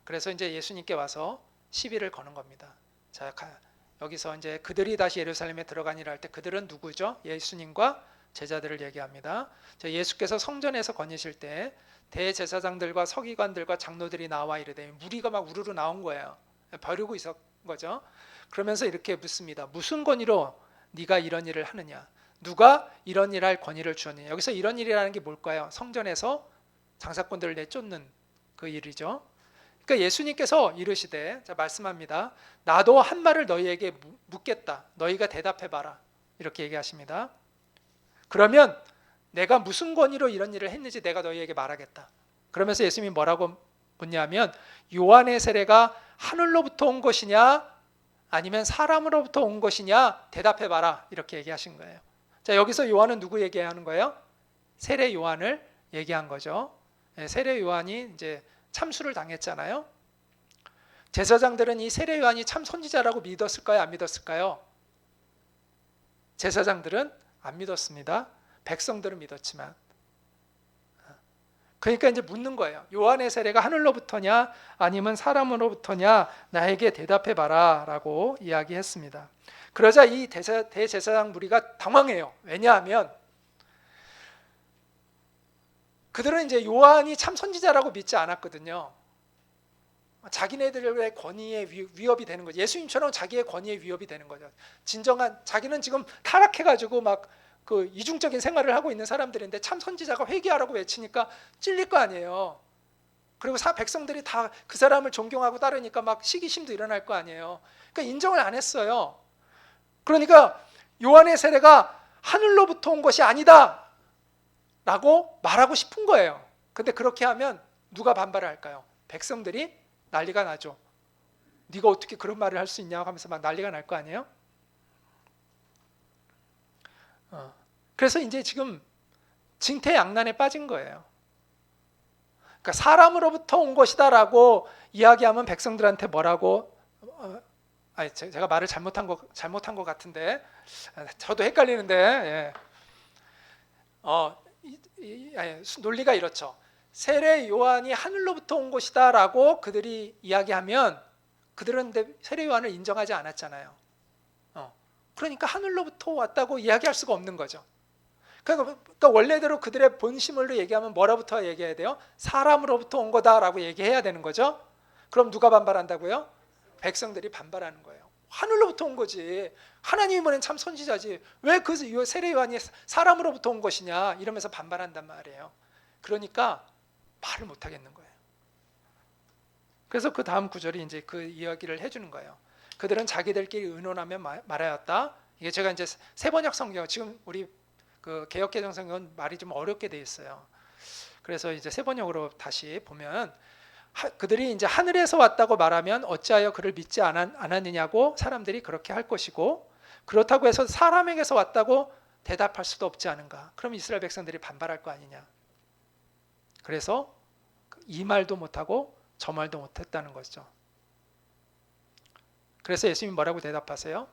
그래서 이제 예수님께 와서 시비를 거는 겁니다. 자, 여기서 이제 그들이 다시 예루살렘에 들어가니라 할 때 그들은 누구죠? 예수님과 제자들을 얘기합니다. 예수께서 성전에서 거니실 때 대제사장들과 서기관들과 장로들이 나와 이르되 무리가 막 우르르 나온 거예요. 벼르고 있었 거죠. 그러면서 이렇게 묻습니다. 무슨 권위로 네가 이런 일을 하느냐? 누가 이런 일을 할 권위를 주었느냐? 여기서 이런 일이라는 게 뭘까요? 성전에서 장사꾼들을 내쫓는 그 일이죠. 그러니까 예수님께서 이르시되, 자 말씀합니다. 나도 한 말을 너희에게 묻겠다. 너희가 대답해 봐라. 이렇게 얘기하십니다. 그러면 내가 무슨 권위로 이런 일을 했는지 내가 너희에게 말하겠다. 그러면서 예수님이 뭐라고 묻냐면 요한의 세례가 하늘로부터 온 것이냐 아니면 사람으로부터 온 것이냐 대답해 봐라. 이렇게 얘기하신 거예요. 자, 여기서 요한은 누구 얘기하는 거예요? 세례 요한을 얘기한 거죠. 세례 요한이 이제 참수를 당했잖아요. 제사장들은 이 세례 요한이 참 선지자라고 믿었을까요? 안 믿었을까요? 제사장들은 안 믿었습니다. 백성들은 믿었지만. 그러니까 이제 묻는 거예요. 요한의 세례가 하늘로부터냐 아니면 사람으로부터냐 나에게 대답해 봐라 라고 이야기했습니다. 그러자 이 대제사장 무리가 당황해요. 왜냐하면 그들은 이제 요한이 참 선지자라고 믿지 않았거든요. 자기네들의 권위에 위협이 되는 거죠. 예수님처럼 자기의 권위에 위협이 되는 거죠. 진정한 자기는 지금 타락해가지고 막 그 이중적인 생활을 하고 있는 사람들인데 참 선지자가 회개하라고 외치니까 찔릴 거 아니에요. 그리고 백성들이 다 그 사람을 존경하고 따르니까 막 시기심도 일어날 거 아니에요. 그러니까 인정을 안 했어요. 그러니까 요한의 세례가 하늘로부터 온 것이 아니다 라고 말하고 싶은 거예요. 근데 그렇게 하면 누가 반발을 할까요? 백성들이 난리가 나죠. 네가 어떻게 그런 말을 할 수 있냐고 하면서 막 난리가 날 거 아니에요? 그래서 이제 지금 징태양난에 빠진 거예요. 그러니까 사람으로부터 온 것이다라고 이야기하면 백성들한테 뭐라고? 제가 말을 잘못한 것 같은데 저도 헷갈리는데 논리가 이렇죠. 세례 요한이 하늘로부터 온 것이다라고 그들이 이야기하면 그들은 세례 요한을 인정하지 않았잖아요. 그러니까 하늘로부터 왔다고 이야기할 수가 없는 거죠. 그러니까 원래대로 그들의 본심으로 얘기하면 뭐로부터 얘기해야 돼요? 사람으로부터 온 거다라고 얘기해야 되는 거죠. 그럼 누가 반발한다고요? 백성들이 반발하는 거예요. 하늘로부터 온 거지. 하나님이 보낸 참 선지자지. 왜 그 세례 요한이 사람으로부터 온 것이냐 이러면서 반발한단 말이에요. 그러니까 말을 못 하겠는 거예요. 그래서 그 다음 구절이 이제 그 이야기를 해주는 거예요. 그들은 자기들끼리 의논하며 말하였다. 이게 제가 이제 세번역 성경 지금 우리 그 개역개정 성경은 말이 좀 어렵게 돼 있어요. 그래서 이제 세번역으로 다시 보면 그들이 이제 하늘에서 왔다고 말하면 어찌하여 그를 믿지 않았느냐고 사람들이 그렇게 할 것이고 그렇다고 해서 사람에게서 왔다고 대답할 수도 없지 않은가. 그럼 이스라엘 백성들이 반발할 거 아니냐. 그래서 이 말도 못하고 저 말도 못했다는 거죠. 그래서 예수님이 뭐라고 대답하세요?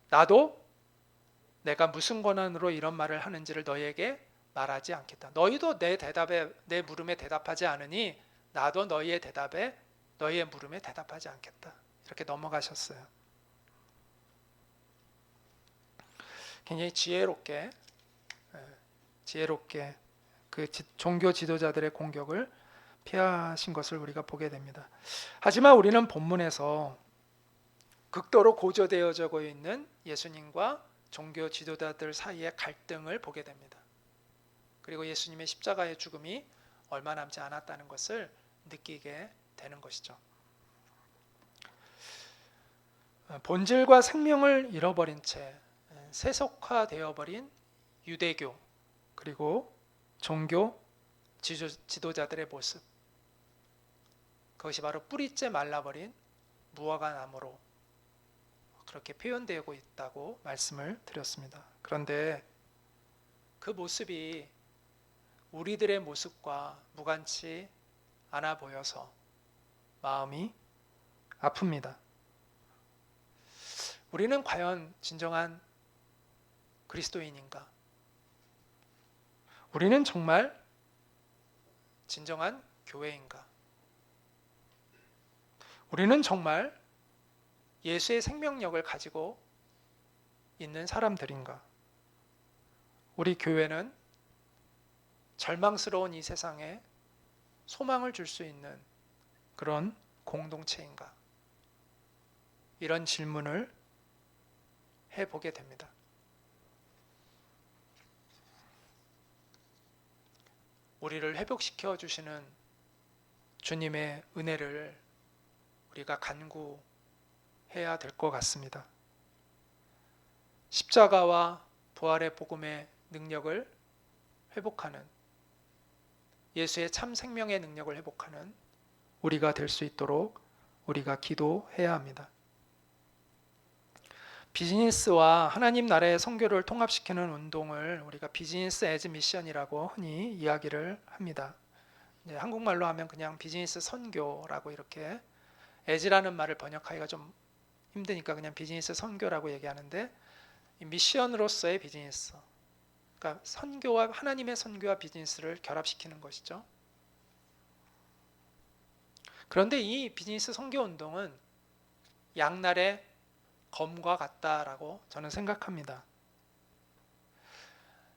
나도 내가 무슨 권한으로 이런 말을 하는지를 너희에게 말하지 않겠다. 너희도 내 물음에 대답하지 않으니 나도 너희의 물음에 대답하지 않겠다. 이렇게 넘어가셨어요. 굉장히 지혜롭게 그 종교 지도자들의 공격을 피하신 것을 우리가 보게 됩니다. 하지만 우리는 본문에서 극도로 고조되어져 있는 예수님과 종교 지도자들 사이의 갈등을 보게 됩니다. 그리고 예수님의 십자가의 죽음이 얼마 남지 않았다는 것을 느끼게 되는 것이죠. 본질과 생명을 잃어버린 채 세속화되어 버린 유대교 그리고 종교 지도자들의 모습, 그것이 바로 뿌리째 말라버린 무화과 나무로 그렇게 표현되고 있다고 말씀을 드렸습니다. 그런데 그 모습이 우리들의 모습과 무관치 않아 보여서 마음이 아픕니다. 우리는 과연 진정한 그리스도인인가? 우리는 정말 진정한 교회인가? 우리는 정말 예수의 생명력을 가지고 있는 사람들인가? 우리 교회는 절망스러운 이 세상에 소망을 줄 수 있는 그런 공동체인가? 이런 질문을 해보게 됩니다. 우리를 회복시켜 주시는 주님의 은혜를 우리가 간구해야 될 것 같습니다. 십자가와 부활의 복음의 능력을 회복하는, 예수의 참 생명의 능력을 회복하는 우리가 될 수 있도록 우리가 기도해야 합니다. 비즈니스와 하나님 나라의 선교를 통합시키는 운동을 우리가 비즈니스 애즈 미션이라고 흔히 이야기를 합니다. 한국말로 하면 그냥 비즈니스 선교라고, 이렇게 애즈라는 말을 번역하기가 좀 힘드니까 그냥 비즈니스 선교라고 얘기하는데, 미션으로서의 비즈니스, 그러니까 선교와, 하나님의 선교와 비즈니스를 결합시키는 것이죠. 그런데 이 비즈니스 선교 운동은 양날의 검과 같다라고 저는 생각합니다.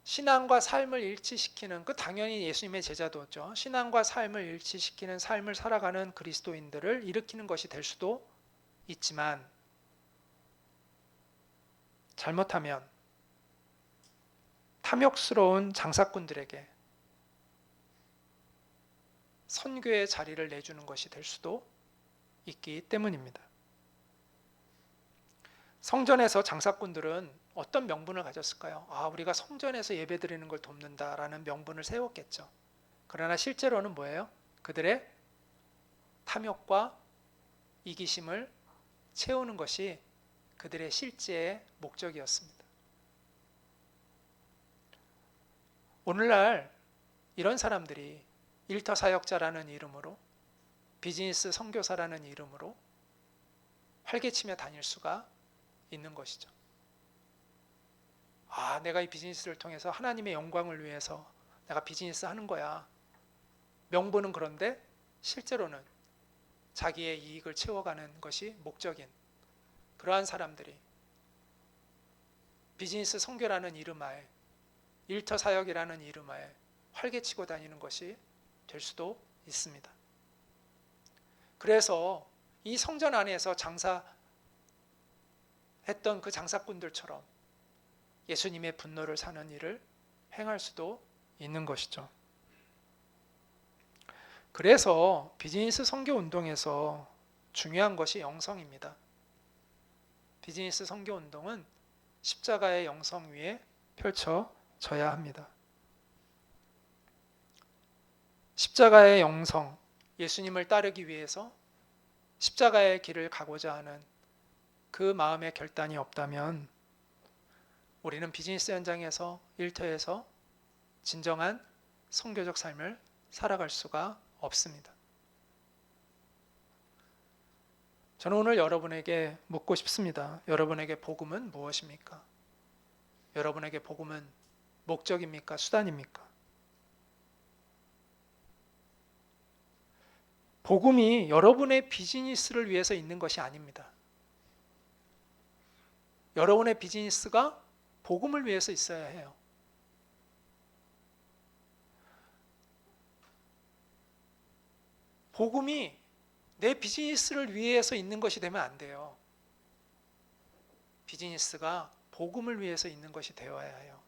신앙과 삶을 일치시키는, 그 당연히 예수님의 제자도죠. 신앙과 삶을 일치시키는 삶을 살아가는 그리스도인들을 일으키는 것이 될 수도 있지만, 잘못하면 탐욕스러운 장사꾼들에게 선교의 자리를 내주는 것이 될 수도 있기 때문입니다. 성전에서 장사꾼들은 어떤 명분을 가졌을까요? 우리가 성전에서 예배드리는 걸 돕는다라는 명분을 세웠겠죠. 그러나 실제로는 뭐예요? 그들의 탐욕과 이기심을 채우는 것이 그들의 실제의 목적이었습니다. 오늘날 이런 사람들이 일터사역자라는 이름으로, 비즈니스 선교사라는 이름으로 활개치며 다닐 수가 있는 것이죠. 내가 이 비즈니스를 통해서 하나님의 영광을 위해서 내가 비즈니스 하는 거야. 명분은 그런데 실제로는 자기의 이익을 채워가는 것이 목적인 그러한 사람들이 비즈니스 선교라는 이름하에, 일터사역이라는 이름하에 활개치고 다니는 것이 될 수도 있습니다. 그래서 이 성전 안에서 장사했던 그 장사꾼들처럼 예수님의 분노를 사는 일을 행할 수도 있는 것이죠. 그래서 비즈니스 선교 운동에서 중요한 것이 영성입니다. 비즈니스 선교 운동은 십자가의 영성 위에 펼쳐져야 합니다. 십자가의 영성, 예수님을 따르기 위해서 십자가의 길을 가고자 하는 그 마음의 결단이 없다면 우리는 비즈니스 현장에서, 일터에서 진정한 선교적 삶을 살아갈 수가 없습니다. 저는 오늘 여러분에게 묻고 싶습니다. 여러분에게 복음은 무엇입니까? 여러분에게 복음은 목적입니까? 수단입니까? 복음이 여러분의 비즈니스를 위해서 있는 것이 아닙니다. 여러분의 비즈니스가 복음을 위해서 있어야 해요. 복음이 내 비즈니스를 위해서 있는 것이 되면 안 돼요. 비즈니스가 복음을 위해서 있는 것이 되어야 해요.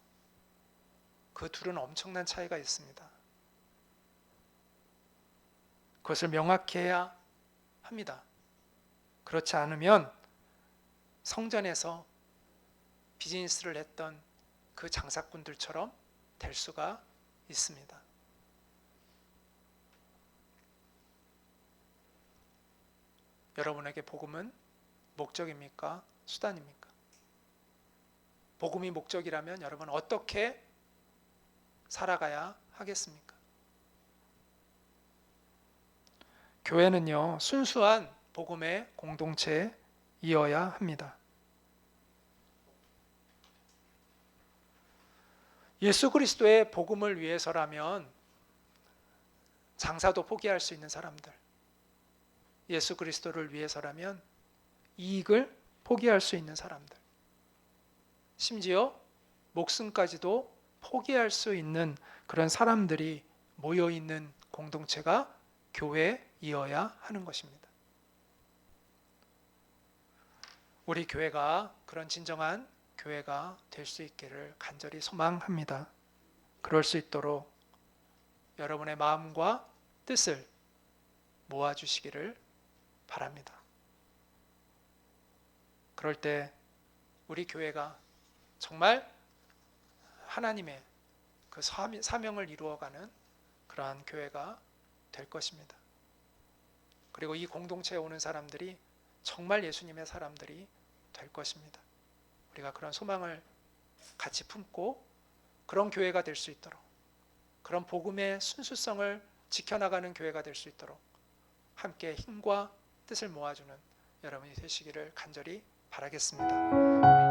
그 둘은 엄청난 차이가 있습니다. 그것을 명확히 해야 합니다. 그렇지 않으면 성전에서 비즈니스를 했던 그 장사꾼들처럼 될 수가 있습니다. 여러분에게 복음은 목적입니까? 수단입니까? 복음이 목적이라면 여러분 어떻게 살아가야 하겠습니까? 교회는요, 순수한 복음의 공동체이어야 합니다. 예수 그리스도의 복음을 위해서라면 장사도 포기할 수 있는 사람들, 예수 그리스도를 위해서라면 이익을 포기할 수 있는 사람들, 심지어 목숨까지도 포기할 수 있는 그런 사람들이 모여있는 공동체가 교회이어야 하는 것입니다. 우리 교회가 그런 진정한 교회가 될 수 있기를 간절히 소망합니다. 그럴 수 있도록 여러분의 마음과 뜻을 모아주시기를 바랍니다. 그럴 때 우리 교회가 정말 하나님의 그 사명을 이루어가는 그러한 교회가 될 것입니다. 그리고 이 공동체에 오는 사람들이 정말 예수님의 사람들이 될 것입니다. 우리가 그런 소망을 같이 품고 그런 교회가 될 수 있도록, 그런 복음의 순수성을 지켜나가는 교회가 될 수 있도록 함께 힘과 뜻을 모아주는 여러분이 되시기를 간절히 바라겠습니다.